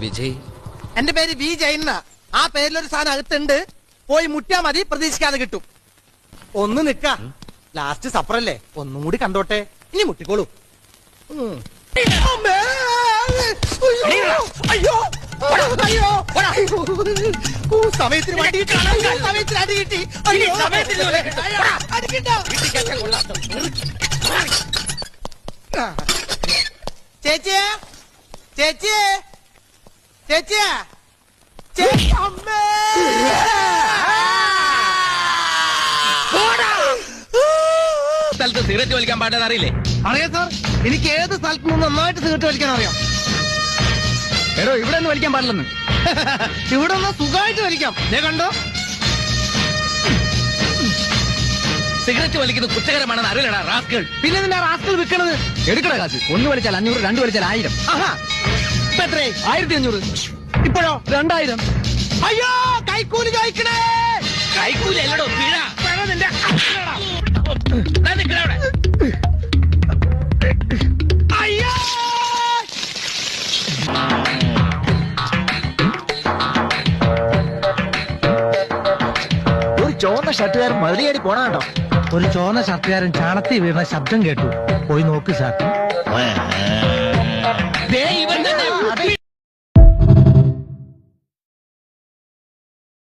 വിജയ്, എന്റെ പേര് വി ജയൻ. ആ പേരിലൊരു സാധനം അകത്തുണ്ട്. പോയി മുട്ടിയാ മതി, പ്രതീക്ഷിക്കാതെ കിട്ടും. ഒന്ന് നിക്ക, ലാസ്റ്റ് സപ്പറല്ലേ, ഒന്നും കൂടി കണ്ടോട്ടെ. ഇനി മുട്ടിക്കോളൂ. അമ്മേ! അയ്യോ! അയ്യോ! അയ്യോ! സമയത്തിന് വണ്ടി കിട്ടി. സമയത്തിന് അടി കിട്ടി. അയ്യോ! അടി കിട്ടോ? ചേച്ചിയെ, ചേച്ചിയെ, ചേച്ചിയെ, ചേച്ചി, അമ്മേ! സ്ഥലത്ത് സിഗരറ്റ് വലിക്കാൻ പാടില്ലെന്ന് അറിയില്ലേ? അറിയാം സാർ, എനിക്ക് ഏത് സ്ഥലത്ത് നിന്ന് നന്നായിട്ട് സിഗരറ്റ് വലിക്കാൻ അറിയാം. എടോ, ഇവിടെ ഒന്നും വലിക്കാൻ പാടില്ലെന്ന്. ഇവിടെ ഒന്ന് സുഖമായിട്ട് വലിക്കാം. ദേ കണ്ടോ, സിഗരറ്റ് വലിക്കുന്നത് കുറ്റകരമാണെന്ന് അറിയില്ലടാ റാസ്കൾ. പിന്നെ നിന്റെ റാസ്കൽ വിൽക്കണത്. എടുക്കണ കാശ്. 1 വലിച്ചാൽ 500, 2 വലിച്ചാൽ 1000. ആഹാ, ഇപ്പൊ എത്രേ? 1500. ഇപ്പോഴോ? 2000. അയ്യോ, കൈക്കൂലി ചോദിക്കണേ. കൈക്കൂലി അല്ലടോ, പിഴ. നിന്റെ അയ്യോ! ഒരു ചുവന്ന ഷർട്ടുകാരൻ മതിലിയാടി പോണ കേട്ടോ. ഒരു ചോന്ന ഷർട്ടുകാരൻ ചാണത്തി വീണ ശബ്ദം കേട്ടു. പോയി നോക്ക് സാർ. ദേ ഇവൻ തന്നെ.